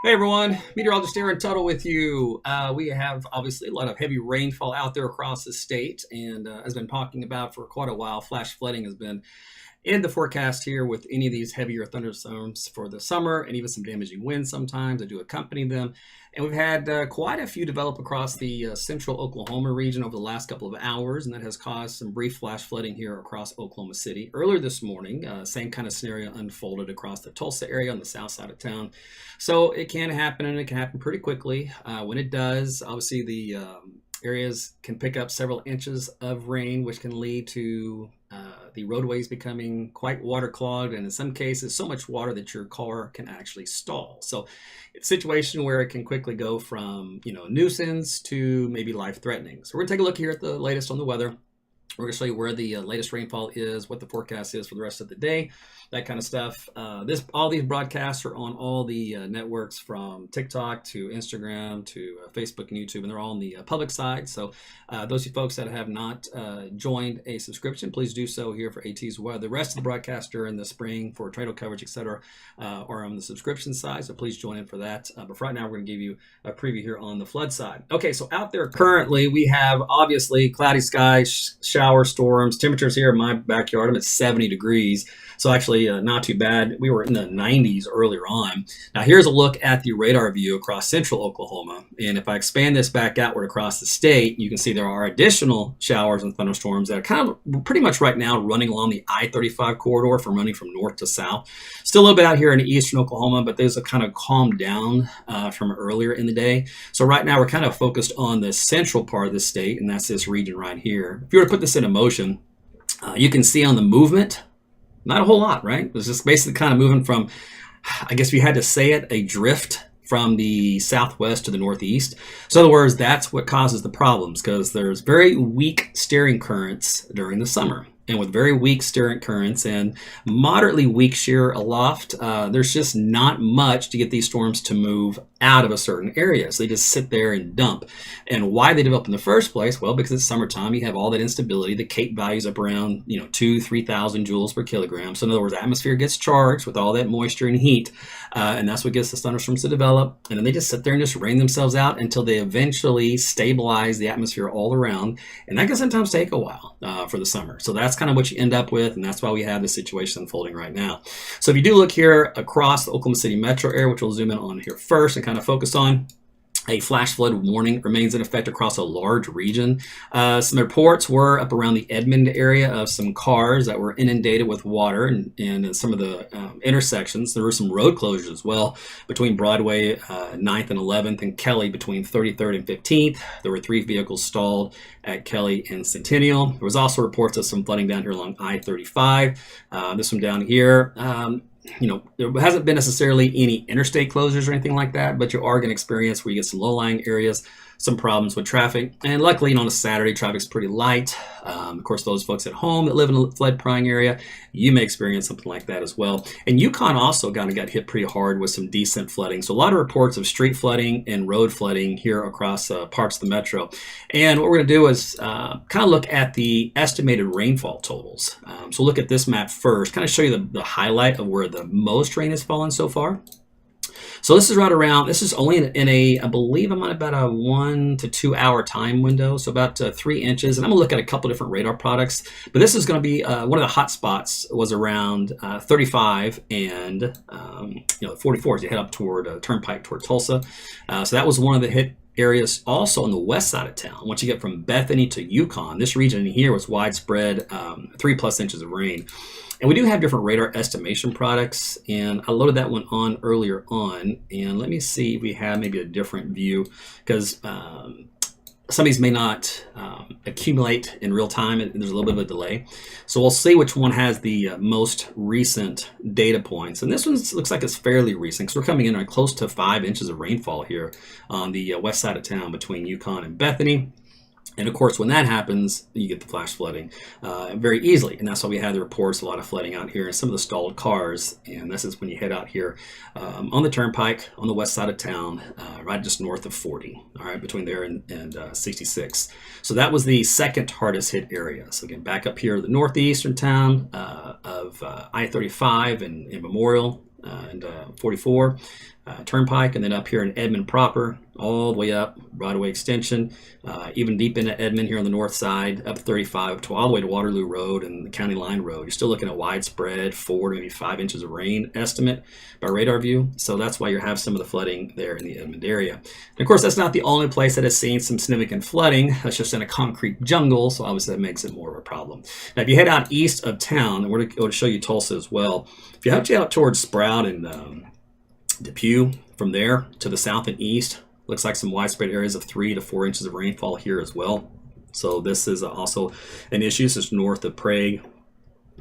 Hey everyone, Meteorologist here in Tuttle with you. We have obviously a lot of heavy rainfall out there across the state, and as been talking about for quite a while, flash flooding has been in the forecast here with any of these heavier thunderstorms for the summer, and even some damaging winds sometimes that do accompany them. And we've had quite a few develop across the central Oklahoma region over the last couple of hours, and that has caused some brief flash flooding here across Oklahoma City. Earlier this morning, same kind of scenario unfolded across the Tulsa area on the south side of town. So it can happen, and it can happen pretty quickly. When it does, obviously the areas can pick up several inches of rain, which can lead to the roadways becoming quite waterlogged, and in some cases, so much water that your car can actually stall. So it's a situation where it can quickly go from, nuisance to maybe life-threatening. So we're gonna take a look here at the latest on the weather. We're going to show you where the latest rainfall is, what the forecast is for the rest of the day, that kind of stuff. All these broadcasts are on all the networks, from TikTok to Instagram to Facebook and YouTube, and they're all on the public side. So those of you folks that have not joined a subscription, please do so here for AT's weather. The rest of the broadcasts during the spring for tornado coverage, etc., are on the subscription side. So please join in for that. But for right now, we're going to give you a preview here on the flood side. Okay, so out there currently, we have obviously cloudy skies, shower storms. Temperatures here in my backyard, I'm at 70 degrees. So actually not too bad. We were in the 90s earlier on. Now here's a look at the radar view across central Oklahoma. And if I expand this back outward across the state, you can see there are additional showers and thunderstorms that are kind of pretty much right now running along the I-35 corridor, from running from north to south. Still a little bit out here in eastern Oklahoma, but those have kind of calmed down from earlier in the day. So right now we're kind of focused on the central part of the state, and that's this region right here. If you were to put this into motion, you can see on the movement, not a whole lot, right? It's just basically kind of moving from, I guess if you had to say it, a drift from the southwest to the northeast. So in other words, that's what causes the problems, because there's very weak steering currents during the summer. And with very weak steering currents and moderately weak shear aloft, there's just not much to get these storms to move out of a certain area. So they just sit there and dump. And why they develop in the first place? Well, because it's summertime, you have all that instability. The Cape values up around 2,000-3,000 joules per kilogram. So in other words, the atmosphere gets charged with all that moisture and heat, and that's what gets the thunderstorms to develop. And then they just sit there and just rain themselves out until they eventually stabilize the atmosphere all around. And that can sometimes take a while for the summer. So that's kind of what you end up with, and that's why we have this situation unfolding right now. So if you do look here across the Oklahoma City metro area, which we'll zoom in on here first and kind of focus on, a flash flood warning remains in effect across a large region. Some reports were up around the Edmond area of some cars that were inundated with water, and in some of the intersections. There were some road closures as well between Broadway 9th and 11th, and Kelly between 33rd and 15th. There were 3 vehicles stalled at Kelly and Centennial. There was also reports of some flooding down here along I-35. This one down here. There hasn't been necessarily any interstate closures or anything like that, but you are going to experience where you get some low-lying areas, some problems with traffic. And luckily, on a Saturday, traffic's pretty light. Of course, those folks at home that live in a flood-prone area, you may experience something like that as well. And Yukon also got hit pretty hard with some decent flooding. So a lot of reports of street flooding and road flooding here across parts of the metro. And what we're going to do is kind of look at the estimated rainfall totals. So look at this map first, kind of show you the highlight of where the most rain has fallen so far. So this is right around, this is only in a, I believe I'm on about a 1 to 2 hour time window, so about 3 inches. And I'm gonna look at a couple different radar products, but this is gonna be, one of the hot spots was around 35 and 44 as you head up toward Turnpike toward Tulsa. So that was one of the hit areas. Also on the west side of town, once you get from Bethany to Yukon, this region here was widespread 3+ inches of rain. And we do have different radar estimation products, and I loaded that one on earlier on. And let me see if we have maybe a different view, because some of these may not accumulate in real time, and there's a little bit of a delay. So we'll see which one has the most recent data points. And this one looks like it's fairly recent, because we're coming in on close to 5 inches of rainfall here on the west side of town between Yukon and Bethany. And of course, when that happens, you get the flash flooding very easily. And that's why we had the reports, a lot of flooding out here and some of the stalled cars. And this is when you head out here on the turnpike on the west side of town, right just north of 40, all right, between there and 66. So that was the second hardest hit area. So again, back up here, the northeastern town of I-35 and Memorial. and 44 Turnpike, and then up here in Edmond proper, all the way up right-of-way extension, even deep into Edmond here on the north side, up 35 to all the way to Waterloo Road and the County Line Road. You're still looking at widespread 4 to maybe 5 inches of rain estimate by radar view. So that's why you have some of the flooding there in the Edmond area. And of course, that's not the only place that has seen some significant flooding. That's just in a concrete jungle, so obviously that makes it more of a problem. Now, if you head out east of town, and we're going to go to show you Tulsa as well. If you head out towards Sprout and Depew, from there to the south and east, looks like some widespread areas of 3 to 4 inches of rainfall here as well. So this is also an issue. This is north of Prague,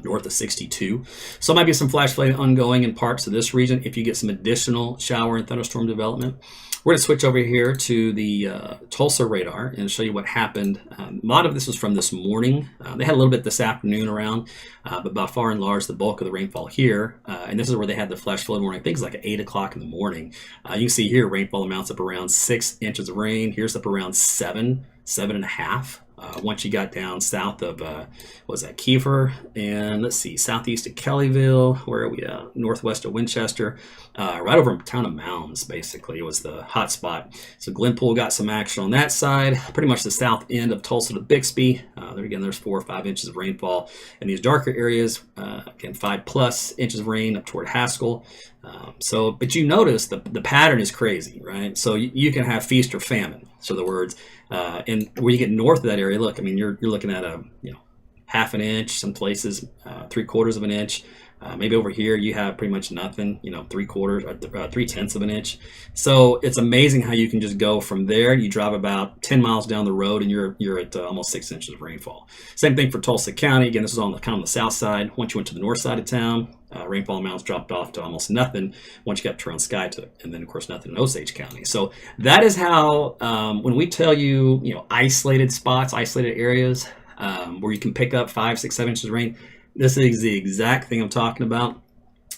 north of 62. So it might be some flash flooding ongoing in parts of this region if you get some additional shower and thunderstorm development. We're going to switch over here to the Tulsa radar and show you what happened. A lot of this was from this morning. They had a little bit this afternoon around, but by far and large, the bulk of the rainfall here. And this is where they had the flash flood warning. I think it's like at 8 o'clock in the morning. You can see here rainfall amounts up around 6 inches of rain. Here's up around 7.5. Once you got down south of, was that Kiefer? And let's see, southeast of Kellyville, where are we at? Northwest of Winchester, right over in town of Mounds, basically, was the hot spot. So Glenpool got some action on that side, pretty much the south end of Tulsa to Bixby. There again, there's 4 or 5 inches of rainfall. In these darker areas, again, 5+ inches of rain up toward Haskell. But you notice the pattern is crazy, right? So you can have feast or famine. So in other words, and where you get north of that area, look, I mean, you're looking at a half an inch, some places 3/4 of an inch. Maybe over here you have pretty much nothing, 3/10 of an inch. So it's amazing how you can just go from there. You drive about 10 miles down the road and you're at almost 6 inches of rainfall. Same thing for Tulsa County. Again, this is on the kind of the south side. Once you went to the north side of town, rainfall amounts dropped off to almost nothing once you got to Sky to, and then of course nothing in Osage County. So that is how when we tell you, isolated spots, isolated areas where you can pick up 5, 6, 7 inches of rain. This is the exact thing I'm talking about.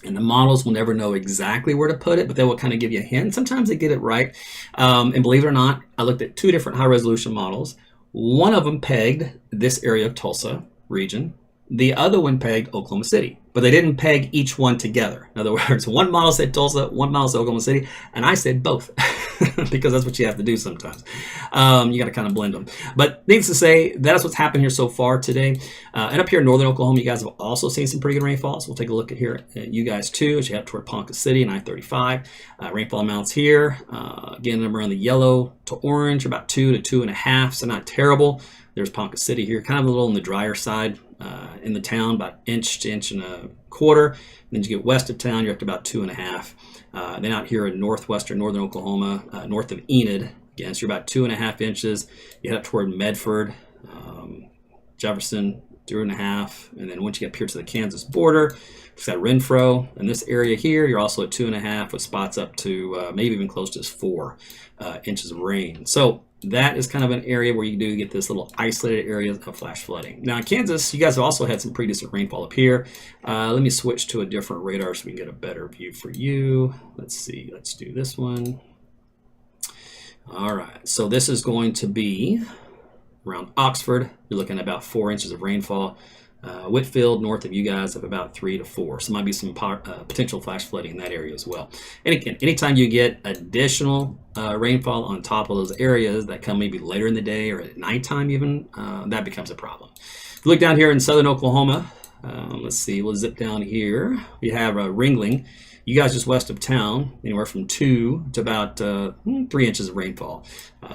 And the models will never know exactly where to put it, but they will kind of give you a hint. Sometimes they get it right. And believe it or not, I looked at 2 different high resolution models. One of them pegged this area of Tulsa region. The other one pegged Oklahoma City, but they didn't peg each one together. In other words, one model said Tulsa, one model said Oklahoma City, and I said both because that's what you have to do sometimes. You got to kind of blend them. But needless to say, that's what's happened here so far today. And up here in northern Oklahoma, you guys have also seen some pretty good rainfall. So we'll take a look at here at you guys too as you head toward Ponca City and I-35. Rainfall amounts here, again, I'm around the yellow to orange, about 2 to 2.5, so not terrible. There's Ponca City here, kind of a little on the drier side in the town, about inch to inch and a quarter. Then you get west of town, you're up to about 2.5. Then out here in northwestern northern Oklahoma, north of Enid, again, so you're about 2.5 inches. You head up toward Medford, Jefferson, 2.5. And then once you get up here to the Kansas border, it's got Renfro. In this area here, you're also at 2.5 with spots up to maybe even close to 4 inches of rain. So that is kind of an area where you do get this little isolated area of flash flooding. Now in Kansas, you guys have also had some pretty decent rainfall up here. Let me switch to a different radar so we can get a better view for you. Let's see, let's do this one. All right, so this is going to be around Oxford. You're looking at about 4 inches of rainfall. Whitfield, north of you guys, have about 3 to 4. So there might be some potential flash flooding in that area as well. And again, anytime you get additional rainfall on top of those areas that come maybe later in the day or at nighttime even, that becomes a problem. If you look down here in southern Oklahoma, let's see, we'll zip down here. We have Ringling. You guys just west of town, anywhere from 2 to about 3 inches of rainfall.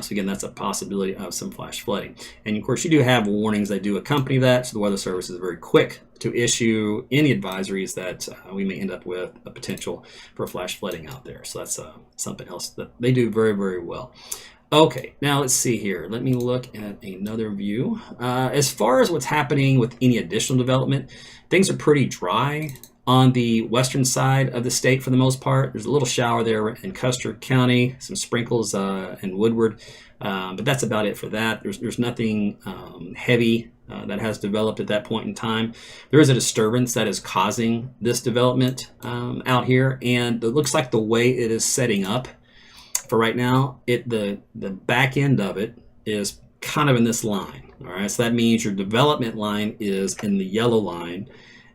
So again, that's a possibility of some flash flooding. And of course, you do have warnings that do accompany that. So the Weather Service is very quick to issue any advisories that we may end up with a potential for flash flooding out there. So that's something else that they do very, very well. Okay, now let's see here. Let me look at another view. As far as what's happening with any additional development, things are pretty dry on the western side of the state for the most part. There's a little shower there in Custer County, some sprinkles in Woodward, but that's about it for that. There's nothing heavy that has developed at that point in time. There is a disturbance that is causing this development out here, and it looks like the way it is setting up for right now, the back end of it is kind of in this line. All right, so that means your development line is in the yellow line.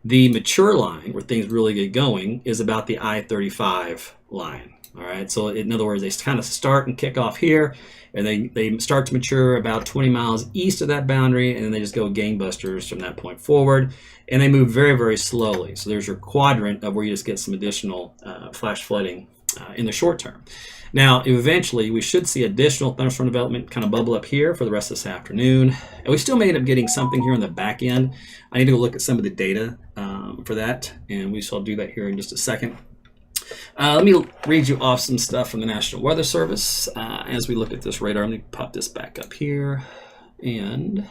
The mature line, where things really get going, is about the I-35 line. All right, so in other words, they kind of start and kick off here, and they start to mature about 20 miles east of that boundary, and then they just go gangbusters from that point forward, and they move very, very slowly. So there's your quadrant of where you just get some additional flash flooding in the short term. Now, eventually, we should see additional thunderstorm development kind of bubble up here for the rest of this afternoon. And we still may end up getting something here on the back end. I need to go look at some of the data for that, and we shall do that here in just a second. Let me read you off some stuff from the National Weather Service as we look at this radar. Let me pop this back up here, and I'll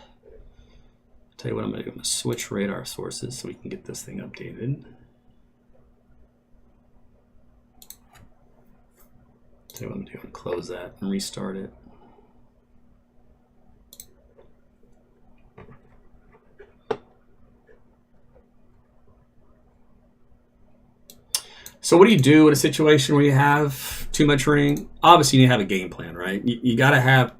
tell you what I'm going to do. I'm going to switch radar sources so we can get this thing updated. So what I'm doing, close that and restart it. So what do you do in a situation where you have too much rain? Obviously, you need to have a game plan, right? You got to have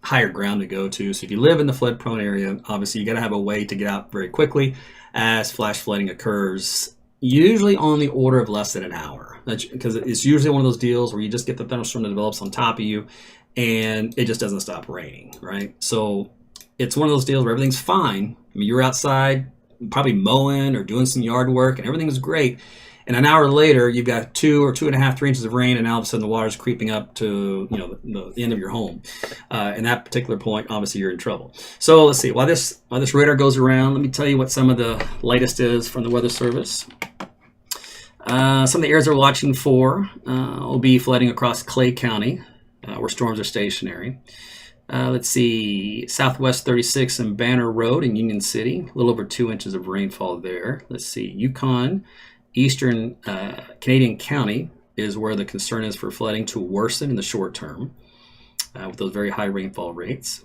higher ground to go to. So if you live in the flood prone area, obviously you got to have a way to get out very quickly as flash flooding occurs, usually on the order of less than an hour. Because it's usually one of those deals where you just get the thunderstorm that develops on top of you and it just doesn't stop raining, right? So it's one of those deals where everything's fine. I mean, you're outside probably mowing or doing some yard work and everything is great. And an hour later, you've got 2 or 2.5, 3 inches of rain, and now all of a sudden the water's creeping up to the end of your home. In that particular point, obviously you're in trouble. So let's see. While this radar goes around, let me tell you what some of the latest is from the Weather Service. Some of the areas they're watching for will be flooding across Clay County, where storms are stationary. Let's see, Southwest 36 and Banner Road in Union City, a little over 2 inches of rainfall there. Let's see, Yukon, Eastern Canadian County is where the concern is for flooding to worsen in the short term with those very high rainfall rates.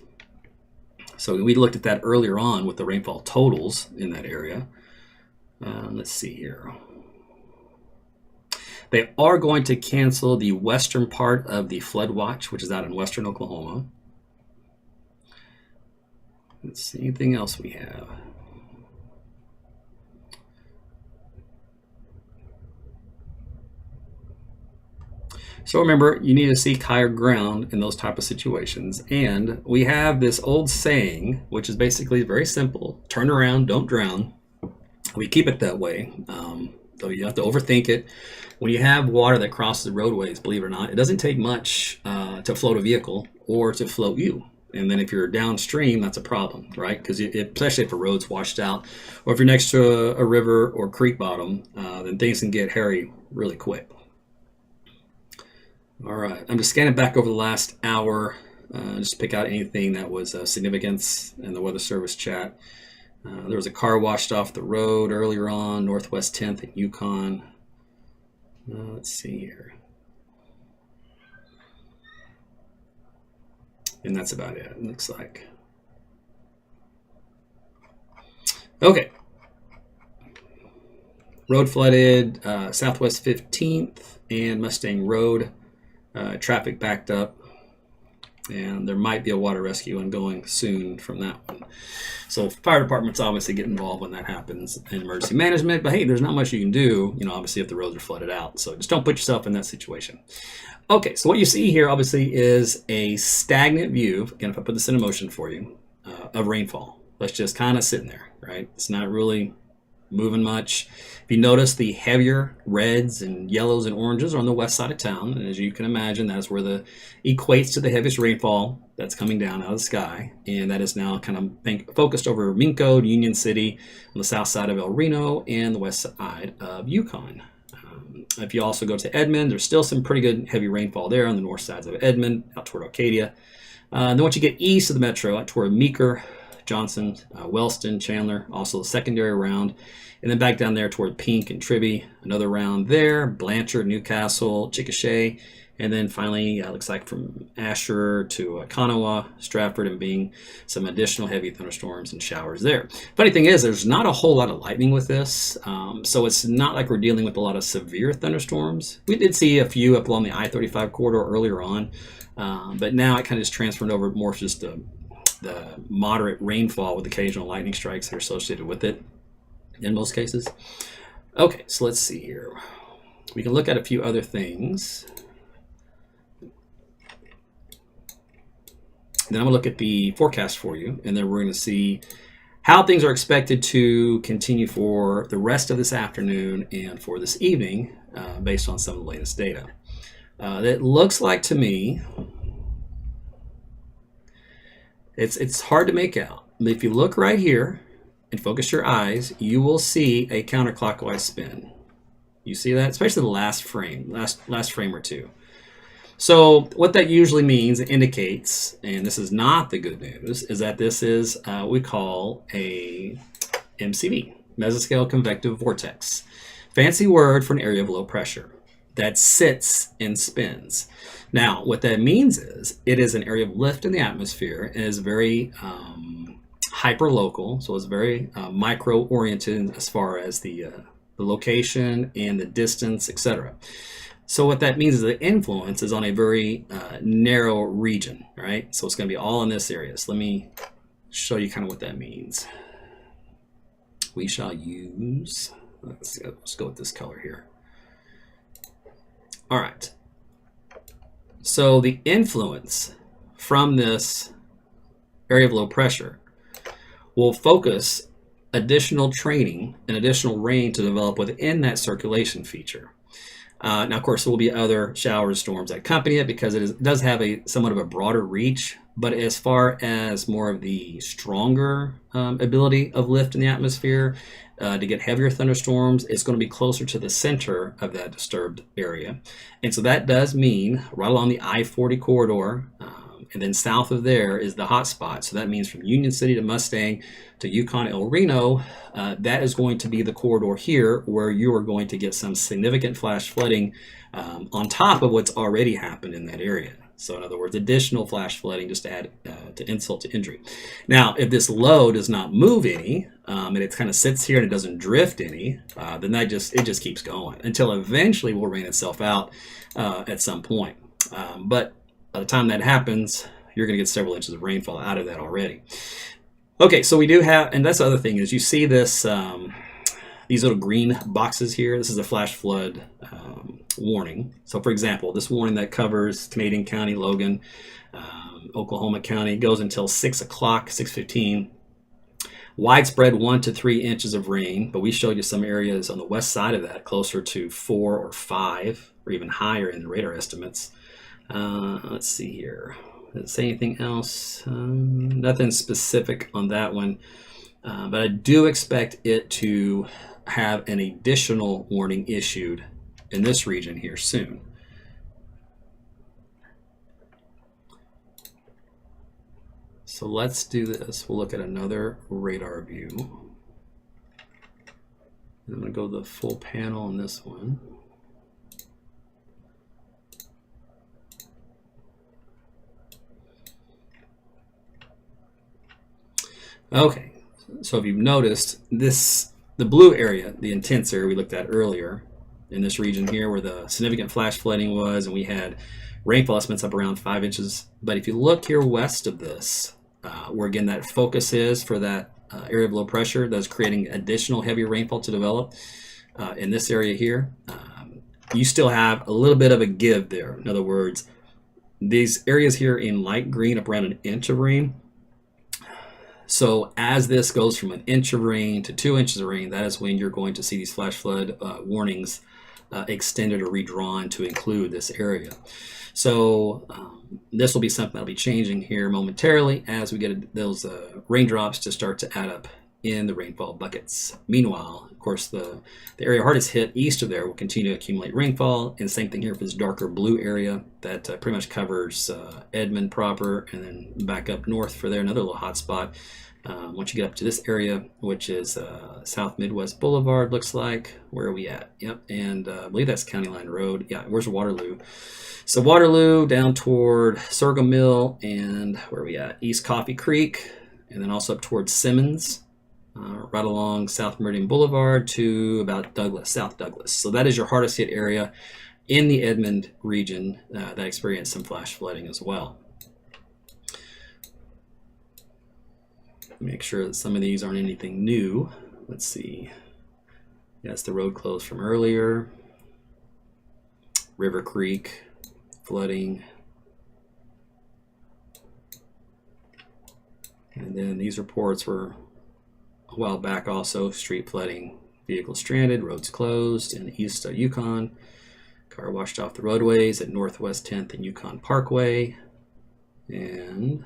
So we looked at that earlier on with the rainfall totals in that area. Let's see here. They are going to cancel the western part of the flood watch, which is out in western Oklahoma. Let's see, anything else we have? So remember, you need to seek higher ground in those type of situations. And we have this old saying, which is basically very simple: turn around, don't drown. We keep it that way, though you have to overthink it. When you have water that crosses roadways, believe it or not, it doesn't take much to float a vehicle or to float you. And then if you're downstream, that's a problem, right? Because especially if a road's washed out, or if you're next to a river or creek bottom, then things can get hairy really quick. All right, I'm just scanning back over the last hour, just to pick out anything that was significance in the Weather Service chat. There was a car washed off the road earlier on, Northwest 10th at Yukon. Let's see here. And that's about it looks like. Okay. Road flooded, Southwest 15th and Mustang Road. Traffic backed up, and there might be a water rescue ongoing soon from that one. So fire departments obviously get involved when that happens in emergency management, but hey, there's not much you can do, obviously if the roads are flooded out. So just don't put yourself in that situation. Okay, so what you see here obviously is a stagnant view, again, if I put this in motion for you, of rainfall. That's just kind of sitting there, right? It's not really moving much. If you notice, the heavier reds and yellows and oranges are on the west side of town, and as you can imagine, that's where the equates to the heaviest rainfall that's coming down out of the sky, and that is now kind of focused over Minco, Union City, on the south side of El Reno, and the west side of Yukon. If you also go to Edmond, there's still some pretty good heavy rainfall there on the north sides of Edmond, out toward Arcadia. Then once you get east of the metro, out toward Meeker, Johnson, Wellston, Chandler, also a secondary round, and then back down there toward Pink and Tribby, another round there, Blanchard, Newcastle, Chickasha, and then finally, looks like from Asher to Kanawha, Stratford, and Bing, some additional heavy thunderstorms and showers there. Funny thing is, there's not a whole lot of lightning with this, so it's not like we're dealing with a lot of severe thunderstorms. We did see a few up along the I-35 corridor earlier on, but now it kind of just transferred over more just the moderate rainfall with occasional lightning strikes that are associated with it. in most cases. Okay, so let's see here. We can look at a few other things. Then I'm going to look at the forecast for you, and then we're going to see how things are expected to continue for the rest of this afternoon and for this evening based on some of the latest data. It looks like to me, it's hard to make out. But if you look right here and focus your eyes, you will see a counterclockwise spin. You see that, especially the last frame or two. So what that usually means, it indicates, and this is not the good news, is that this is what we call a MCV, mesoscale convective vortex. Fancy word for an area of low pressure that sits and spins. Now, what that means is it is an area of lift in the atmosphere and is very hyperlocal, so it's very micro-oriented as far as the location and the distance, etc. So what that means is the influence is on a very narrow region, right? So it's going to be all in this area. So let me show you kind of what that means. We shall use, let's go with this color here. All right. So the influence from this area of low pressure will focus additional training and additional rain to develop within that circulation feature. Now, of course, there will be other showers, storms that accompany it because it does have somewhat of a broader reach. But as far as more of the stronger ability of lift in the atmosphere to get heavier thunderstorms, it's going to be closer to the center of that disturbed area. And so that does mean right along the I-40 corridor, and then south of there is the hotspot. So that means from Union City to Mustang to Yukon El Reno, that is going to be the corridor here where you are going to get some significant flash flooding on top of what's already happened in that area. So in other words, additional flash flooding just to add to insult to injury. Now, if this low does not move any, and it kind of sits here and it doesn't drift any, then it just keeps going until eventually will rain itself out at some point. But by the time that happens, you're going to get several inches of rainfall out of that already. Okay, so we do have, and that's the other thing is you see this, these little green boxes here. This is a flash flood warning. So for example, this warning that covers Canadian County, Logan, Oklahoma County goes until 6 o'clock, 6:15. Widespread 1 to 3 inches of rain, but we showed you some areas on the west side of that, closer to 4 or 5, or even higher in the radar estimates. Let's see here. Does it say anything else? Nothing specific on that one, but I do expect it to have an additional warning issued in this region here soon. So let's do this. We'll look at another radar view. I'm going to go the full panel on this one. Okay, so if you've noticed, the blue area, the intense area we looked at earlier, in this region here where the significant flash flooding was, and we had rainfall estimates up around 5 inches. But if you look here west of this, where again that focus is for that area of low pressure that's creating additional heavy rainfall to develop in this area here, you still have a little bit of a give there. In other words, these areas here in light green up around an inch of rain. So as this goes from an inch of rain to 2 inches of rain, that is when you're going to see these flash flood warnings extended or redrawn to include this area. So this will be something that'll be changing here momentarily as we get those raindrops to start to add up in the rainfall buckets. Meanwhile, of course, the area hardest hit east of there will continue to accumulate rainfall, and same thing here for this darker blue area that pretty much covers Edmond proper, and then back up north for there, another little hot spot. Once you get up to this area, which is South Midwest Boulevard, looks like. Where are we at? Yep, and I believe that's County Line Road. Yeah, where's Waterloo? So Waterloo down toward Sorghum Mill, and where are we at? East Coffee Creek, and then also up towards Simmons, right along South Meridian Boulevard to about Douglas, South Douglas. So that is your hardest hit area in the Edmond region that experienced some flash flooding as well. Make sure that some of these aren't anything new. let's see. That's the road closed from earlier. River Creek, flooding. And then these reports were a while back also. Street flooding, vehicles stranded, roads closed in the east of Yukon. Car washed off the roadways at Northwest 10th and Yukon Parkway. And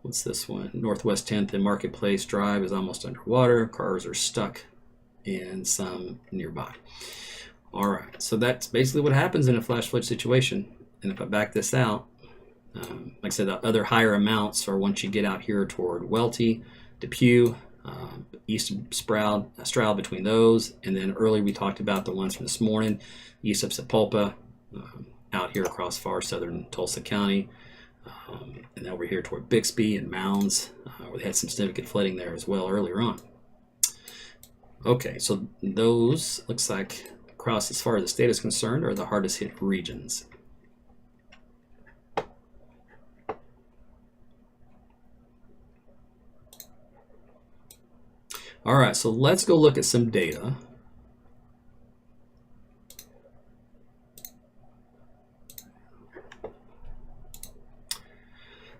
what's this one? Northwest 10th and Marketplace Drive is almost underwater. Cars are stuck and some nearby. All right, so that's basically what happens in a flash flood situation. And if I back this out, like I said, the other higher amounts are once you get out here toward Welty, Depew, east of Stroud between those. And then earlier we talked about the ones from this morning, east of Sapulpa, out here across far southern Tulsa County. And then over here toward Bixby and Mounds, where they had some significant flooding there as well earlier on. Okay, so those, looks like across as far as the state is concerned, are the hardest hit regions. All right, so let's go look at some data.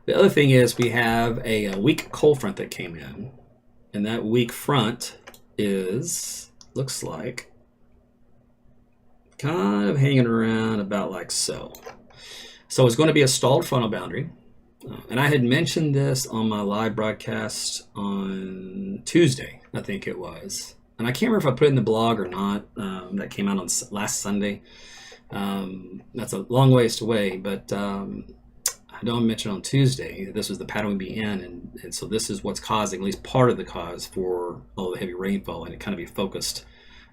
The other thing is we have a weak cold front that came in, and that weak front is, looks like, kind of hanging around about like so. So it's going to be a stalled frontal boundary. And I had mentioned this on my live broadcast on Tuesday, I think it was. And I can't remember if I put it in the blog or not. That came out on last Sunday. That's a long ways away, but I don't mention on Tuesday that this was the pattern we'd be in. And so this is what's causing, at least part of the cause for all the heavy rainfall, and it kind of be focused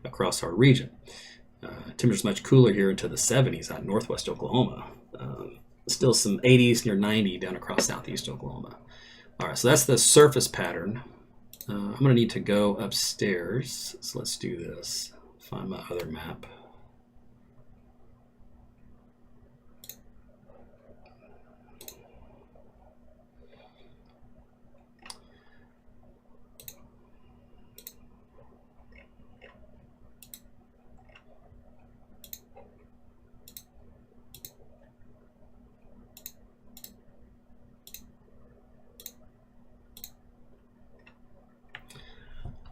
across our region. Temperature's much cooler here into the 70s out in northwest Oklahoma. Still some 80s near 90 down across southeast Oklahoma. All right, so that's the surface pattern. I'm going to need to go upstairs. So let's do this. Find my other map.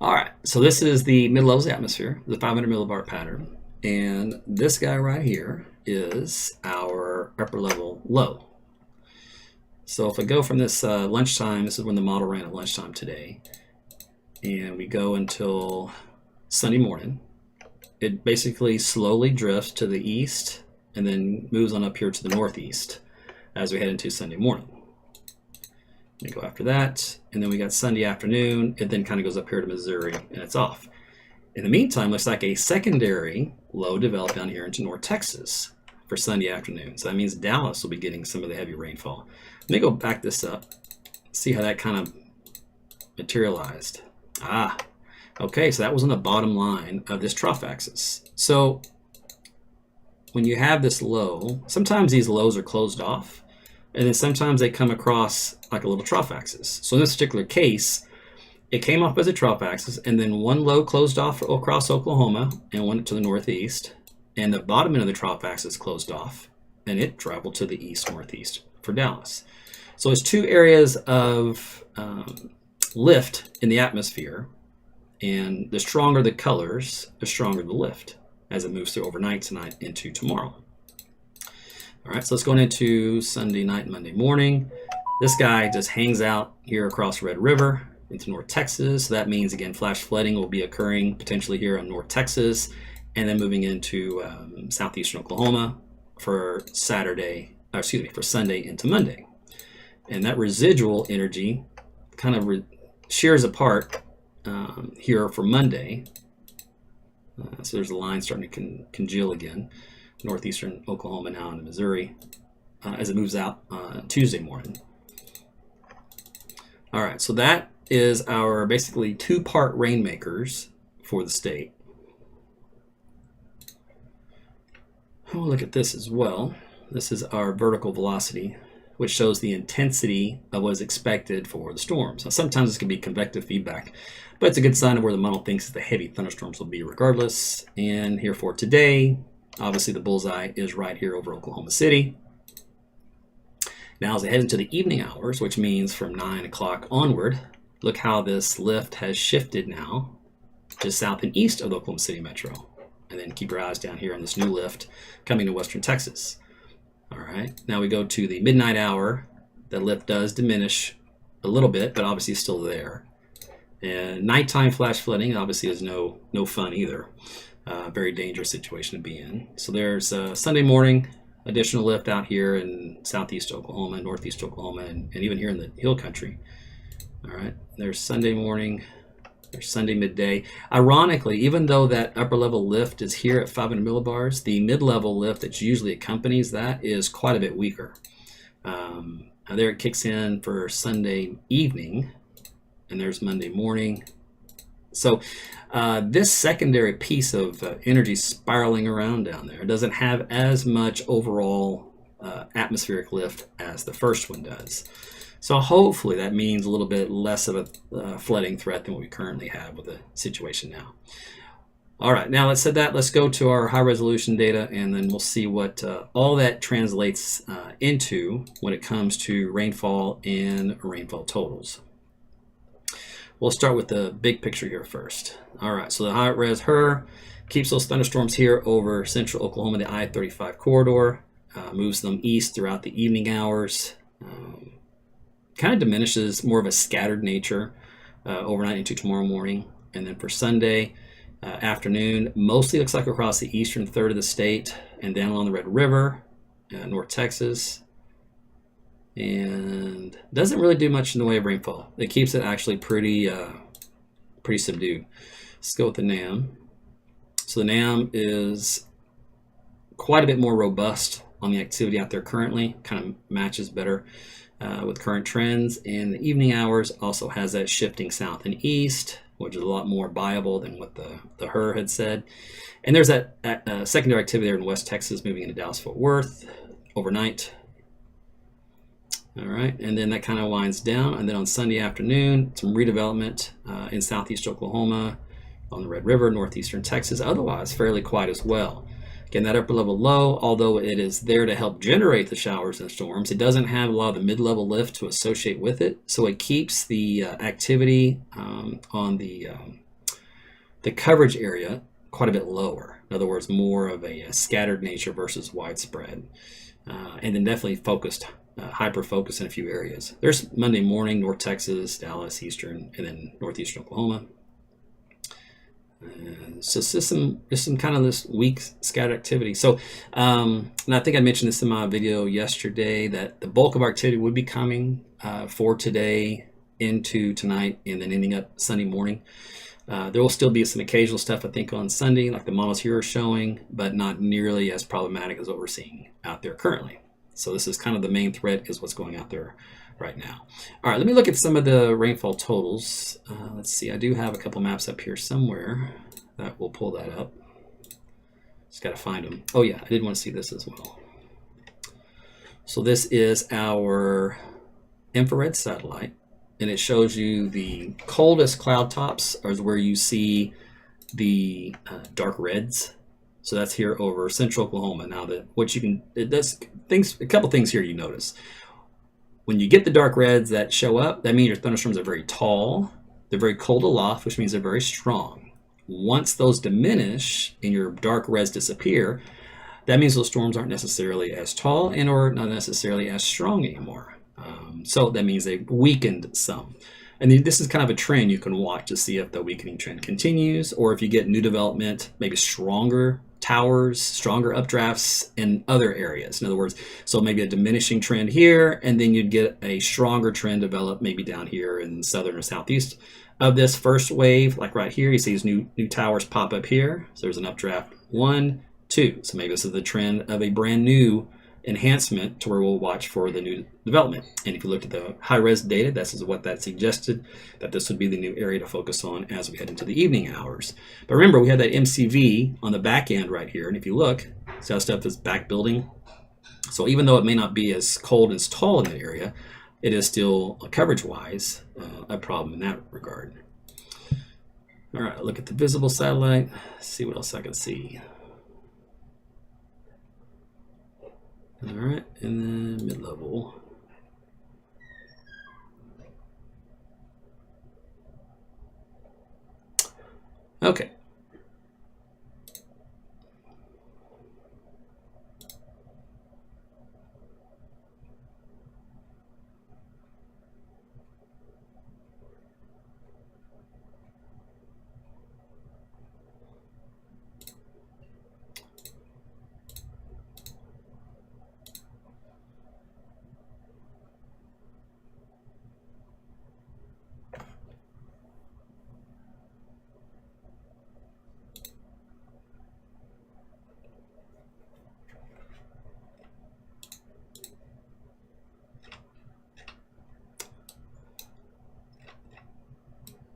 All right, so this is the mid-levels of the atmosphere, the 500 millibar pattern. And this guy right here is our upper level low. So if I go from this lunchtime, this is when the model ran at lunchtime today, and we go until Sunday morning, it basically slowly drifts to the east and then moves on up here to the northeast as we head into Sunday morning. We go after that, and then we got Sunday afternoon. It then kind of goes up here to Missouri, and it's off. In the meantime, looks like a secondary low developed down here into North Texas for Sunday afternoon. So that means Dallas will be getting some of the heavy rainfall. Let me go back this up, see how that kind of materialized. Okay, so that was on the bottom line of this trough axis. So when you have this low, sometimes these lows are closed off, and then sometimes they come across like a little trough axis. So in this particular case, it came off as a trough axis, and then one low closed off across Oklahoma and went to the northeast, and the bottom end of the trough axis closed off, and it traveled to the east-northeast for Dallas. So it's two areas of lift in the atmosphere, and the stronger the colors, the stronger the lift as it moves through overnight tonight into tomorrow. All right, so let's go into Sunday night and Monday morning. This guy just hangs out here across Red River into North Texas. So that means, again, flash flooding will be occurring potentially here in North Texas, and then moving into southeastern Oklahoma for Sunday into Monday. And that residual energy kind of shears apart here for Monday. So there's a line starting to congeal again. Northeastern Oklahoma now into Missouri as it moves out Tuesday morning. All right, so that is our basically two-part rainmakers for the state. We'll look at this as well. This is our vertical velocity, which shows the intensity of what is expected for the storms. Now, sometimes this can be convective feedback, but it's a good sign of where the model thinks the heavy thunderstorms will be regardless. And here for today, obviously the bullseye is right here over Oklahoma City. Now as I head into the evening hours, which means from 9 o'clock onward, look how this lift has shifted now just south and east of the Oklahoma City metro. And then keep your eyes down here on this new lift coming to western Texas. All right, now we go to the midnight hour. The lift does diminish a little bit, but obviously still there. And nighttime flash flooding obviously is no fun either. Very dangerous situation to be in. So there's Sunday morning, additional lift out here in southeast Oklahoma, northeast Oklahoma, and even here in the hill country. All right, there's Sunday morning, there's Sunday midday. Ironically, even though that upper level lift is here at 500 millibars, the mid-level lift that usually accompanies that is quite a bit weaker. There it kicks in for Sunday evening, and there's Monday morning. So this secondary piece of energy spiraling around down there doesn't have as much overall atmospheric lift as the first one does. So hopefully that means a little bit less of a flooding threat than what we currently have with the situation now. All right, now let's go to our high resolution data, and then we'll see what all that translates into when it comes to rainfall and rainfall totals. We'll start with the big picture here first. All right, so the high res HER keeps those thunderstorms here over central Oklahoma, the I-35 corridor, moves them east throughout the evening hours, kind of diminishes more of a scattered nature overnight into tomorrow morning. And then for Sunday afternoon, mostly looks like across the eastern third of the state and down along the Red River, North Texas. And doesn't really do much in the way of rainfall. It keeps it actually pretty subdued. Let's go with the NAM. So the NAM is quite a bit more robust on the activity out there currently, kind of matches better with current trends. And the evening hours also has that shifting south and east, which is a lot more viable than what the HER had said. And there's that secondary activity there in West Texas moving into Dallas-Fort Worth overnight. All right, and then that kind of winds down. And then on Sunday afternoon, some redevelopment in southeast Oklahoma, on the Red River, northeastern Texas, otherwise fairly quiet as well. Again, that upper level low, although it is there to help generate the showers and storms, it doesn't have a lot of the mid-level lift to associate with it. So it keeps the activity on the coverage area quite a bit lower. In other words, more of a scattered nature versus widespread. And then definitely focused, hyper-focused in a few areas. There's Monday morning, North Texas, Dallas, Eastern, and then northeastern Oklahoma. So it's just some kind of this weak scattered activity. So, and I think I mentioned this in my video yesterday that the bulk of our activity would be coming for today into tonight and then ending up Sunday morning. There will still be some occasional stuff, I think, on Sunday, like the models here are showing, but not nearly as problematic as what we're seeing out there currently. So this is kind of the main threat is what's going out there right now. All right, let me look at some of the rainfall totals. Let's see, I do have a couple maps up here somewhere that will pull that up. Just got to find them. Oh yeah, I did want to see this as well. So this is our infrared satellite, and it shows you the coldest cloud tops are where you see the dark reds. So that's here over central Oklahoma. Now that what you can, it does things, a couple things here you notice. When you get the dark reds that show up, that means your thunderstorms are very tall. They're very cold aloft, which means they're very strong. Once those diminish and your dark reds disappear, that means those storms aren't necessarily as tall and or not necessarily as strong anymore. So that means they've weakened some. And this is kind of a trend you can watch to see if the weakening trend continues or if you get new development, maybe stronger towers, stronger updrafts in other areas. In other words, so maybe a diminishing trend here, and then you'd get a stronger trend develop maybe down here in southern or southeast of this first wave. Like right here, you see these new towers pop up here. So there's an updraft 1, 2. So maybe this is the trend of a brand new enhancement to where we'll watch for the new development. And if you looked at the high-res data, this is what that suggested, that this would be the new area to focus on as we head into the evening hours. But remember, we had that MCV on the back end right here, and if you look, see how stuff is back building So even though it may not be as cold as tall in that area, it is still coverage-wise a problem in that regard. All right, look at the visible satellite, see what else I can see. All right, and then mid-level. Okay.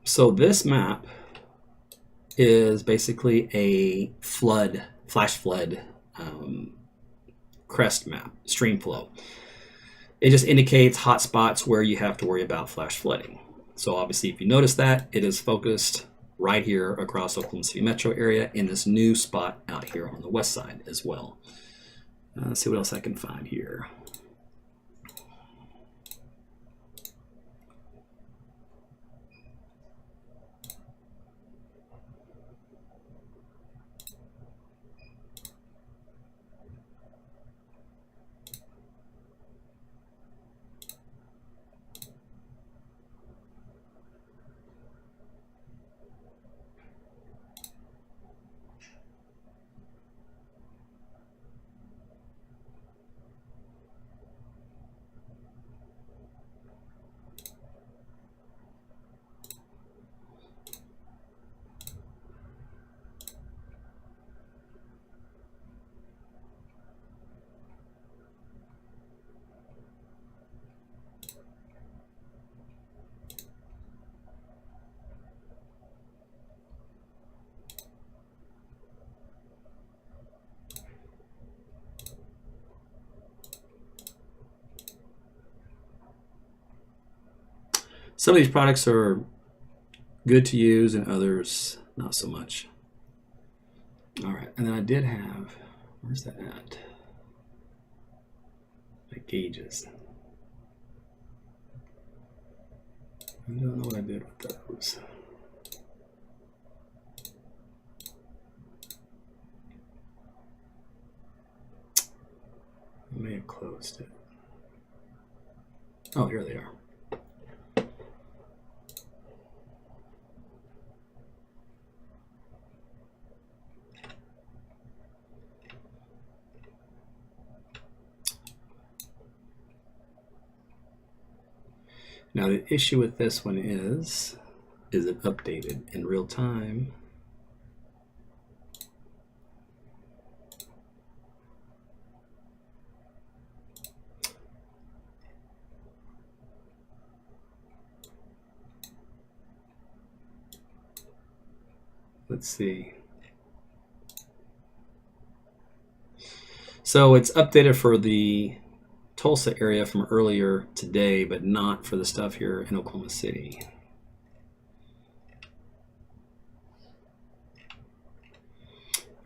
So this map is basically a flash flood crest map, stream flow. It just indicates hot spots where you have to worry about flash flooding. So obviously, if you notice that, it is focused right here across Oklahoma City metro area in this new spot out here on the west side as well. Let's see what else I can find here. Some of these products are good to use and others not so much. All right, and then I did have, where's that at? My gauges. I don't know what I did with those. I may have closed it. Oh, here they are. Now the issue with this one is it updated in real time? Let's see. So it's updated for the Tulsa area from earlier today, but not for the stuff here in Oklahoma City.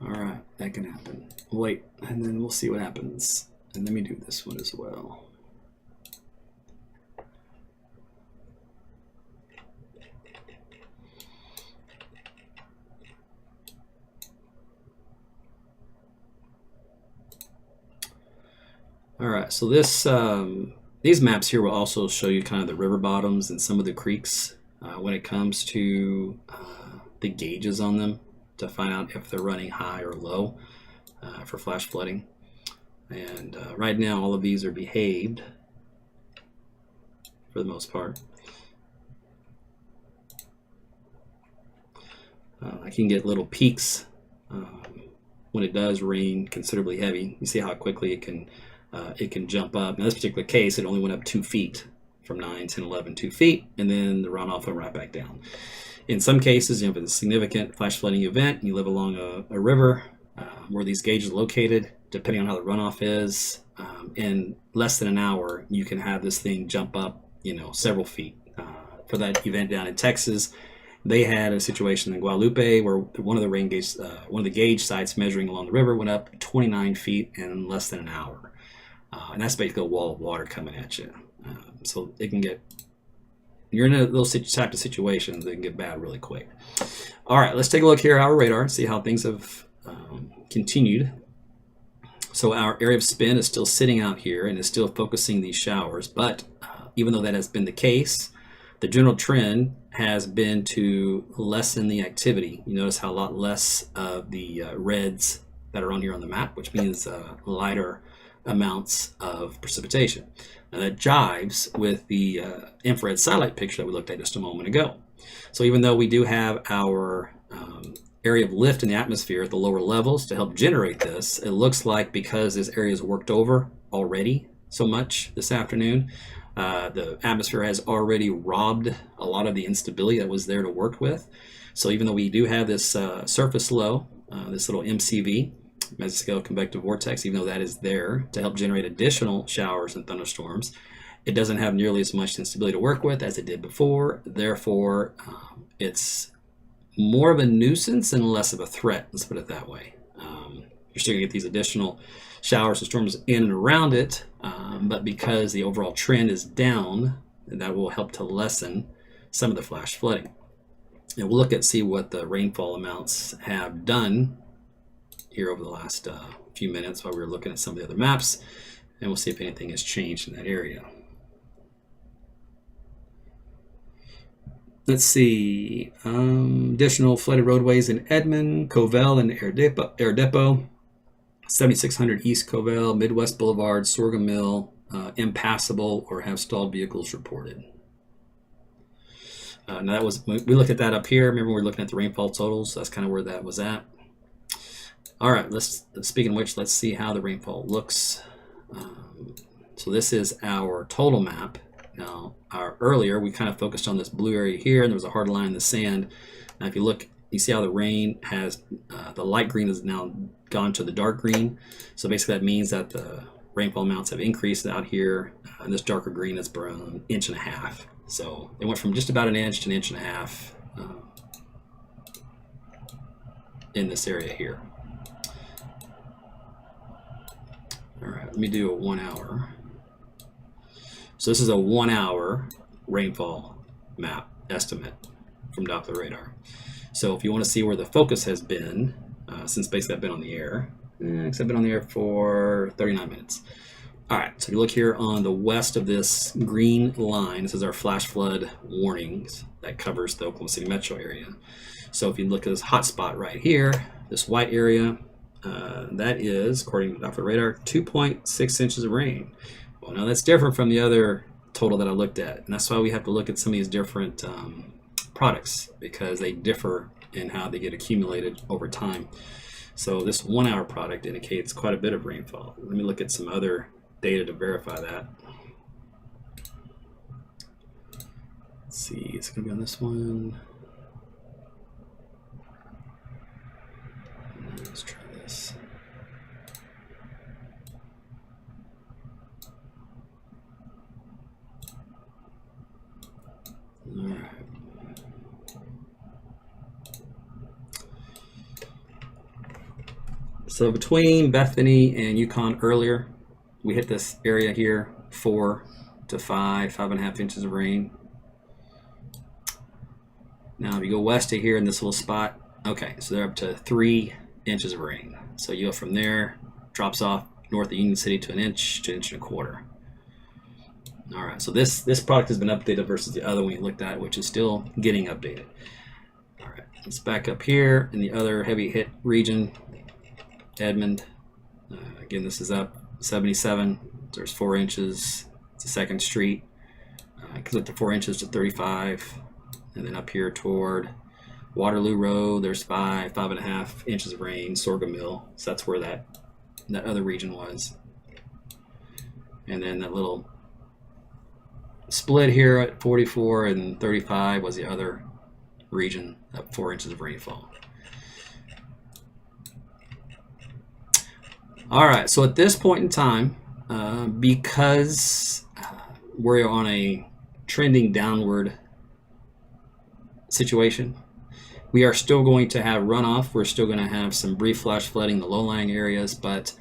All right, that can happen. Wait, and then we'll see what happens. And let me do this one as well. All right, so this these maps here will also show you kind of the river bottoms and some of the creeks when it comes to the gauges on them to find out if they're running high or low for flash flooding. And right now, all of these are behaved for the most part. I can get little peaks when it does rain considerably heavy. You see how quickly it can jump up. In this particular case, it only went up 2 feet from 9, 10, 11, 2 feet, and then the runoff went right back down. In some cases, if it's a significant flash flooding event, and you live along a river where these gauges are located, depending on how the runoff is, in less than an hour, you can have this thing jump up, several feet. For that event down in Texas, they had a situation in Guadalupe where one of the gauge sites measuring along the river went up 29 feet in less than an hour. And that's basically a wall of water coming at you. So it can you're in those type of situations that can get bad really quick. All right, let's take a look here at our radar, see how things have continued. So our area of spin is still sitting out here and is still focusing these showers. But even though that has been the case, the general trend has been to lessen the activity. You notice how a lot less of the reds that are on here on the map, which means lighter amounts of precipitation. Now that jives with the infrared satellite picture that we looked at just a moment ago. So even though we do have our area of lift in the atmosphere at the lower levels to help generate this, it looks like because this area is worked over already so much this afternoon, the atmosphere has already robbed a lot of the instability that was there to work with. So even though we do have this surface low, this little MCV, mesoscale convective vortex, even though that is there to help generate additional showers and thunderstorms, it doesn't have nearly as much instability to work with as it did before. Therefore, it's more of a nuisance and less of a threat, let's put it that way. You're still going to get these additional showers and storms in and around it, but because the overall trend is down, that will help to lessen some of the flash flooding. And we'll look at see what the rainfall amounts have done here over the last few minutes while we were looking at some of the other maps, and we'll see if anything has changed in that area. Let's see, additional flooded roadways in Edmond, Covell, and Air Depot, 7600 East Covell, Midwest Boulevard, Sorghum Mill, impassable or have stalled vehicles reported. Now that was, we looked at that up here. Remember we were looking at the rainfall totals. That's kind of where that was at. All right, speaking of which, let's see how the rainfall looks. So this is our total map. Now, earlier we kind of focused on this blue area here, and there was a hard line in the sand. Now, if you look, you see how the rain has, the light green has now gone to the dark green. So basically that means that the rainfall amounts have increased out here, and this darker green is around 1.5 inches. So it went from just about 1 inch to 1.5 inches in this area here. All right, let me do a 1 hour. So this is a 1 hour rainfall map estimate from Doppler radar. So if you want to see where the focus has been, since basically I've been on the air, I've been on the air for 39 minutes. All right, so if you look here on the west of this green line, this is our flash flood warnings that covers the Oklahoma City metro area. So if you look at this hotspot right here, this white area, that is, according to Doppler radar, 2.6 inches of rain. Well, now that's different from the other total that I looked at, and that's why we have to look at some of these different products, because they differ in how they get accumulated over time. So this 1 hour product indicates quite a bit of rainfall. Let me look at some other data to verify that. Let's see, it's going to be on this one. Let's try this. All right. So between Bethany and Yukon earlier, we hit this area here, 4 to 5.5 inches of rain. Now if you go west of here in this little spot, okay, so they're up to 3 inches of rain. So you go from there, drops off north of Union City to 1 inch to 1.25 inches. All right, so this product has been updated versus the other one we looked at, which is still getting updated. All right, let's back up here in the other heavy hit region, Edmond. Again, this is up 77. There's 4 inches. It's a 2nd Street. It goes up to 4 inches to 35, and then up here toward Waterloo Road, there's 5.5 inches of rain. Sorghum Mill, so that's where that other region was. And then that little split here at 44 and 35 was the other region, up 4 inches of rainfall. All right, so at this point in time, because we're on a trending downward situation, we are still going to have runoff. We're still going to have some brief flash flooding in the low-lying areas, but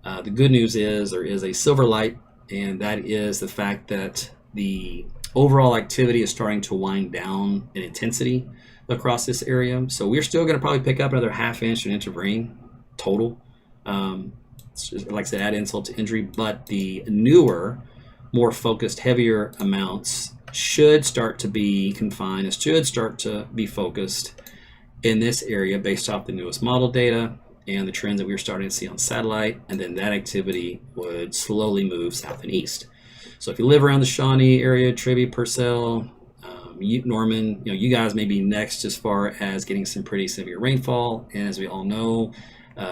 the good news is there is a silver light, and that is the fact that the overall activity is starting to wind down in intensity across this area. So we're still going to probably pick up another half inch, an inch of rain total. Like I said, add insult to injury, but the newer, more focused, heavier amounts should start to be confined. It should start to be focused in this area based off the newest model data and the trends that we were starting to see on satellite, and then that activity would slowly move south and east. So if you live around the Shawnee area, Tribby, Purcell, Norman, you guys may be next as far as getting some pretty severe rainfall, and as we all know,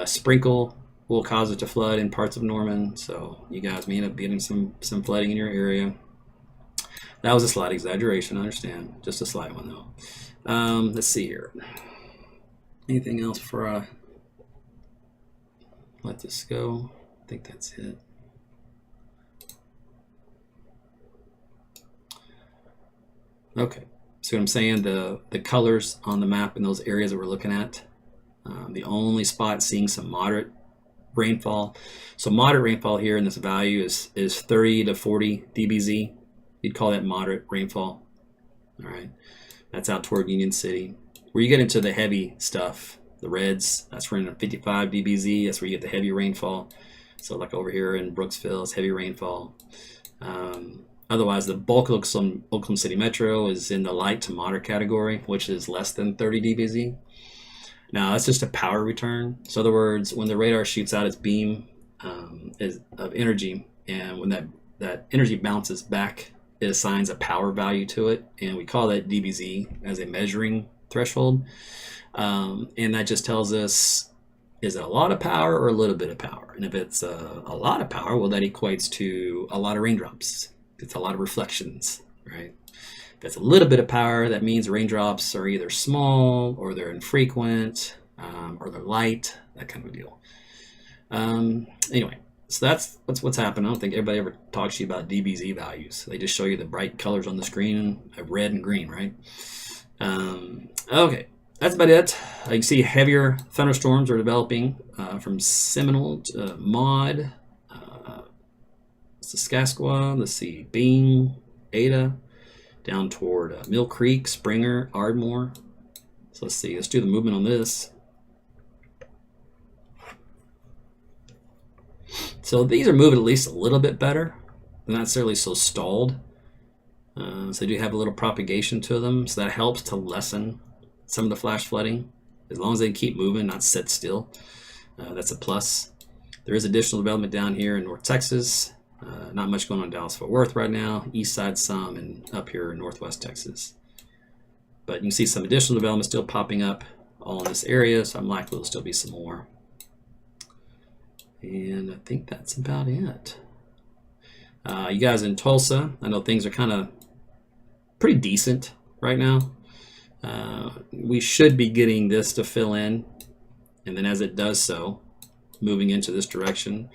sprinkle will cause it to flood in parts of Norman, so you guys may end up getting some flooding in your area. That was a slight exaggeration, I understand, just a slight one though. Let's see here. Anything else before I let this go? I think that's it. Okay, so what I'm saying, the colors on the map in those areas that we're looking at, the only spot seeing some moderate rainfall. So moderate rainfall here in this value is 30 to 40 dBz. You'd call that moderate rainfall. All right, that's out toward Union City. Where you get into the heavy stuff, the reds, that's running at 55 dBz. That's where you get the heavy rainfall. So like over here in Brooksville, it's heavy rainfall. Otherwise, the bulk of Oklahoma City Metro is in the light to moderate category, which is less than 30 dBz. Now, that's just a power return. So in other words, when the radar shoots out its beam of energy, and when that energy bounces back, it assigns a power value to it, and we call that dBz as a measuring threshold. And that just tells us, is it a lot of power or a little bit of power? And if it's a lot of power, well, that equates to a lot of raindrops. It's a lot of reflections, right? If it's a little bit of power, that means raindrops are either small or they're infrequent or they're light, that kind of a deal. Anyway, so that's what's happened. I don't think everybody ever talks to you about dBz values. They just show you the bright colors on the screen of red and green, right? Okay, that's about it. You can see heavier thunderstorms are developing from Seminole to Maud, Saskatchewan, let's see, Bing, Ada, down toward Mill Creek, Springer, Ardmore. So let's see, let's do the movement on this. So these are moving at least a little bit better. They're not necessarily so stalled. So they do have a little propagation to them, so that helps to lessen some of the flash flooding. As long as they keep moving, not sit still, that's a plus. There is additional development down here in North Texas. Not much going on in Dallas-Fort Worth right now. East side some, and up here in Northwest Texas. But you can see some additional development still popping up all in this area, so I'm likely there'll still be some more. And I think that's about it. You guys in Tulsa, I know things are kind of pretty decent right now. We should be getting this to fill in, and then as it does so, moving into this direction.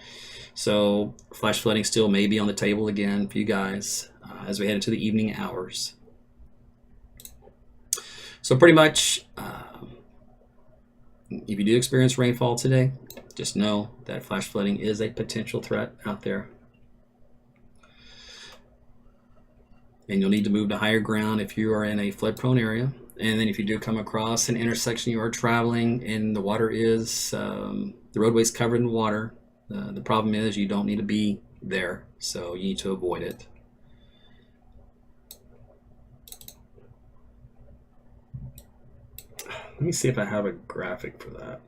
So flash flooding still may be on the table again for you guys as we head into the evening hours. So pretty much, if you do experience rainfall today, just know that flash flooding is a potential threat out there. And you'll need to move to higher ground if you are in a flood-prone area. And then if you do come across an intersection you are traveling and the water is, the roadway's covered in water, the problem is you don't need to be there, so you need to avoid it. Let me see if I have a graphic for that.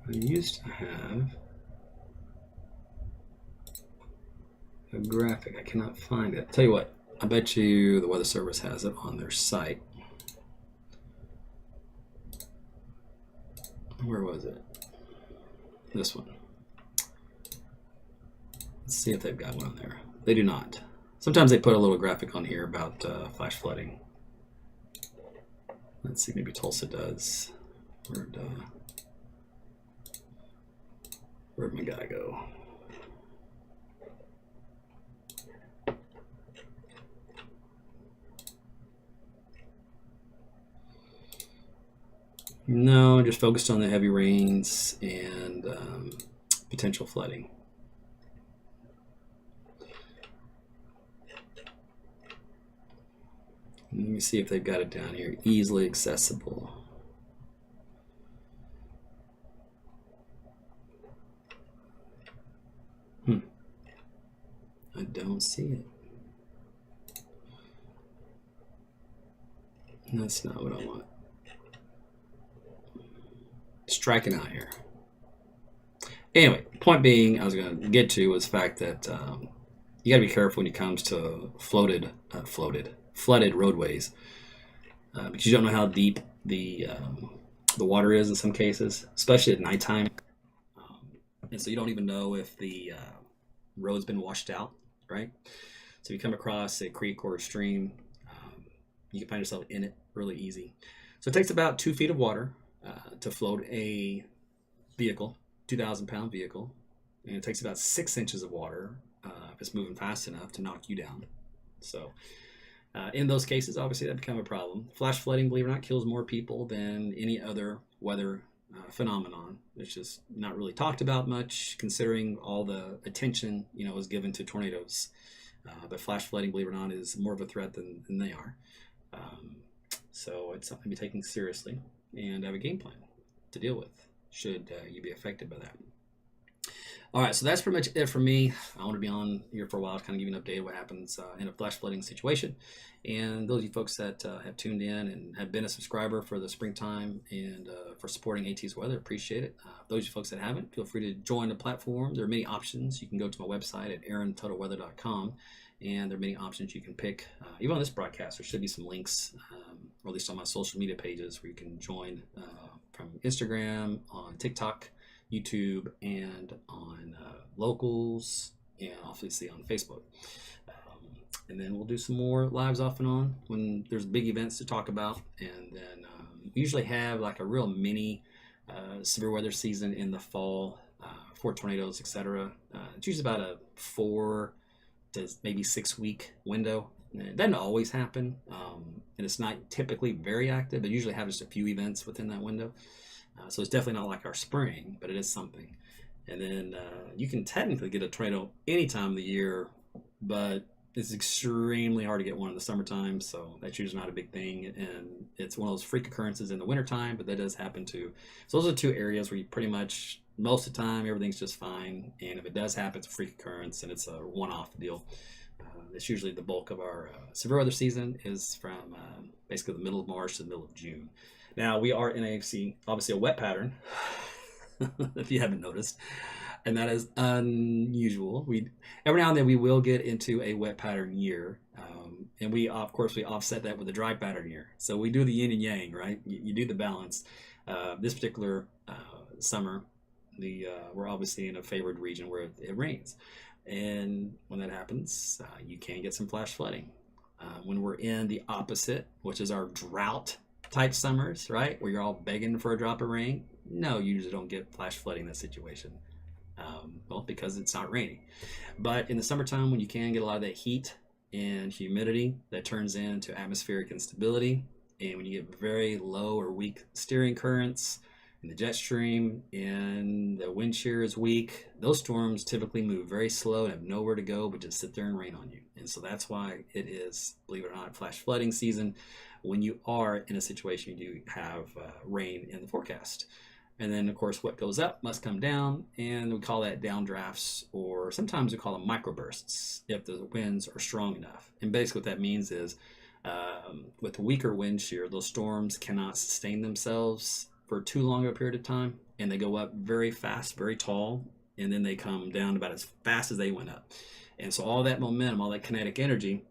I used to have a graphic. I cannot find it. Tell you what, I bet you the Weather Service has it on their site. Where was it? This one. Let's see if they've got one on there. They do not. Sometimes they put a little graphic on here about flash flooding. Let's see, maybe Tulsa does. Where'd my guy go? No, just focused on the heavy rains and potential flooding. Let me see if they've got it down here. Easily accessible. I don't see it. That's not what I want. Striking out here. Anyway, point being, I was going to get to was the fact that you got to be careful when it comes to flooded roadways because you don't know how deep the water is in some cases, especially at nighttime, and so you don't even know if the road's been washed out, right? So if you come across a creek or a stream, you can find yourself in it really easy. So it takes about 2 feet of water to float a vehicle, 2,000-pound vehicle, and it takes about 6 inches of water if it's moving fast enough to knock you down. So in those cases, obviously that become a problem. Flash flooding, believe it or not, kills more people than any other weather phenomenon. It's just not really talked about much, considering all the attention is given to tornadoes. But flash flooding, believe it or not, is more of a threat than they are. So it's something to be taken seriously and have a game plan to deal with should you be affected by that. All right, so that's pretty much it for me. I want to be on here for a while to kind of give you an update of what happens in a flash flooding situation. And those of you folks that have tuned in and have been a subscriber for the springtime and for supporting AT's weather, appreciate it. Those of you folks that haven't, feel free to join the platform. There are many options. You can go to my website at aarontuttle.com, and there are many options you can pick. Even on this broadcast, there should be some links, or at least on my social media pages, where you can join from Instagram, on TikTok, YouTube, and on Locals, and obviously on Facebook. And then we'll do some more lives off and on when there's big events to talk about. And then we usually have like a real mini severe weather season in the fall for tornadoes, etc. It's usually about a 4 to maybe 6 week window. And it doesn't always happen, and it's not typically very active. It usually have just a few events within that window. So it's definitely not like our spring, but it is something. And then you can technically get a tornado any time of the year, but it's extremely hard to get one in the summertime, so that's usually not a big thing. And it's one of those freak occurrences in the wintertime, but that does happen too. So those are 2 areas where you pretty much, most of the time, everything's just fine. And if it does happen, it's a freak occurrence, and it's a one-off deal. It's usually the bulk of our severe weather season is from basically the middle of March to the middle of June. Now, we are in obviously a wet pattern, if you haven't noticed, and that is unusual. Every now and then we will get into a wet pattern year, and we offset that with a dry pattern year. So we do the yin and yang, right? You do the balance. This particular summer, we're obviously in a favored region where it rains. And when that happens, you can get some flash flooding. When we're in the opposite, which is our drought type summers, right, where you're all begging for a drop of rain, no, you usually don't get flash flooding in that situation. Well, because it's not raining. But in the summertime, when you can get a lot of that heat and humidity, that turns into atmospheric instability. And when you get very low or weak steering currents in the jet stream and the wind shear is weak, those storms typically move very slow and have nowhere to go but just sit there and rain on you. And so that's why it is, believe it or not, flash flooding season when you are in a situation you do have rain in the forecast. And then, of course, what goes up must come down, and we call that downdrafts, or sometimes we call them microbursts if the winds are strong enough. And basically what that means is with weaker wind shear, those storms cannot sustain themselves for too long a period of time, and they go up very fast, very tall, and then they come down about as fast as they went up. And so all that momentum, all that kinetic energy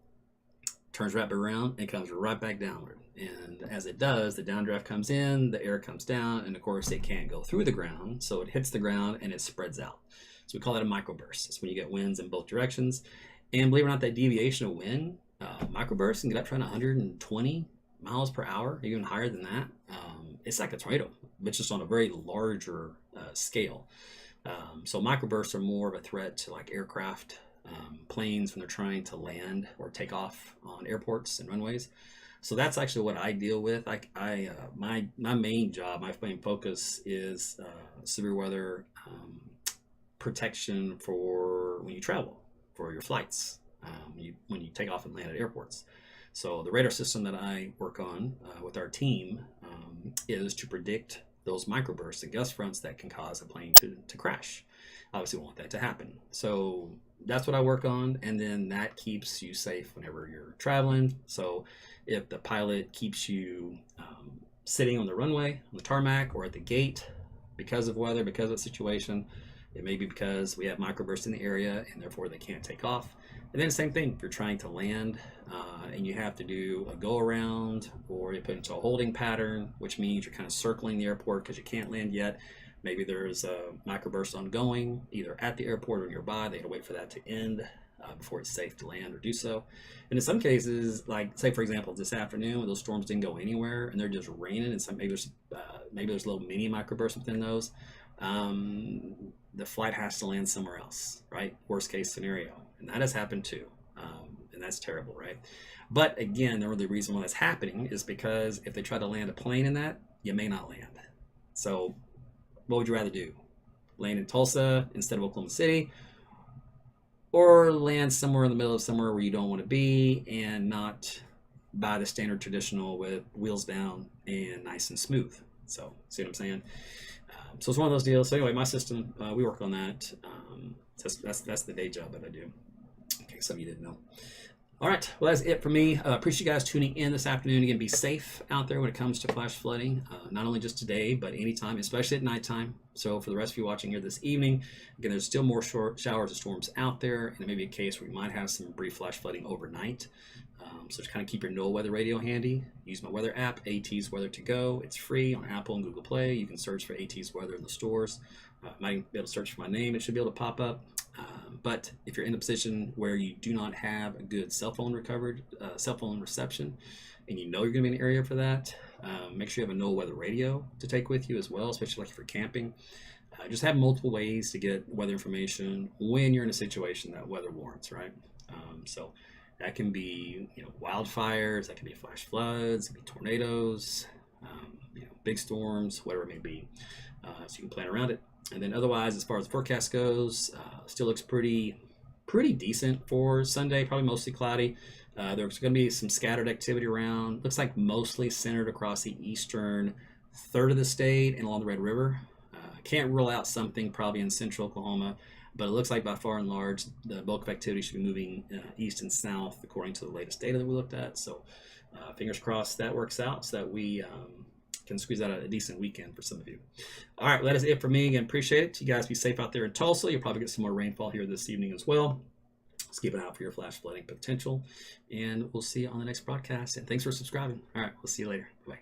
turns right around and comes right back downward. And as it does, the downdraft comes in, the air comes down, and of course it can't go through the ground, so it hits the ground and it spreads out. So we call that a microburst. It's when you get winds in both directions. And believe it or not, that deviation of wind, microburst, can get up to 120 miles per hour, even higher than that. It's like a tornado, but just on a very larger scale. So microbursts are more of a threat to like aircraft, planes when they're trying to land or take off on airports and runways. So that's actually what I deal with. My main job, my main focus is severe weather protection for when you travel, for your flights, when you take off and land at airports. So the radar system that I work on with our team is to predict those microbursts and gust fronts that can cause a plane to crash. Obviously, we want that to happen. So that's what I work on, and then that keeps you safe whenever you're traveling. So if the pilot keeps you sitting on the runway, on the tarmac, or at the gate because of weather, because of the situation, it may be because we have microbursts in the area and therefore they can't take off. And then same thing, if you're trying to land and you have to do a go around, or you put into a holding pattern, which means you're kind of circling the airport because you can't land yet. Maybe there's a microburst ongoing, either at the airport or nearby. They have to wait for that to end before it's safe to land or do so. And in some cases, like say for example this afternoon, when those storms didn't go anywhere and they're just raining, and maybe there's little mini microbursts within those. The flight has to land somewhere else, right? Worst case scenario, and that has happened too, and that's terrible, right? But again, the reason why that's happening is because if they try to land a plane in that, you may not land. So what would you rather do? Land in Tulsa instead of Oklahoma City, or land somewhere in the middle of somewhere where you don't want to be and not buy the standard traditional with wheels down and nice and smooth? So see what I'm saying? So it's one of those deals. So anyway, my system, we work on that. That's the day job that I do. Okay, some of you didn't know. All right, well, that's it for me. Appreciate you guys tuning in this afternoon. Again, be safe out there when it comes to flash flooding, not only just today, but anytime, especially at nighttime. So for the rest of you watching here this evening, again, there's still more short showers and storms out there, and it may be a case where you might have some brief flash flooding overnight. So just kind of keep your NOAA weather radio handy. Use my weather app, AT's Weather to Go. It's free on Apple and Google Play. You can search for AT's Weather in the stores. Might be able to search for my name. It should be able to pop up. But if you're in a position where you do not have a good cell phone reception, and you know you're going to be in an area for that, make sure you have a NOAA weather radio to take with you as well, especially like if you're camping. Just have multiple ways to get weather information when you're in a situation that weather warrants, right? So that can be, wildfires, that can be flash floods, it can be tornadoes, big storms, whatever it may be. So you can plan around it. And then otherwise, as far as the forecast goes, still looks pretty decent for Sunday, probably mostly cloudy. There's going to be some scattered activity around. Looks like mostly centered across the eastern third of the state and along the Red River. Can't rule out something probably in central Oklahoma, but it looks like by far and large, the bulk of activity should be moving east and south according to the latest data that we looked at. So fingers crossed that works out so that we can squeeze out a decent weekend for some of you. All right, well, that is it for me. Again, appreciate it. You guys be safe out there in Tulsa. You'll probably get some more rainfall here this evening as well. Just keep an eye out for your flash flooding potential, and we'll see you on the next broadcast. And thanks for subscribing. All right, we'll see you later. Bye.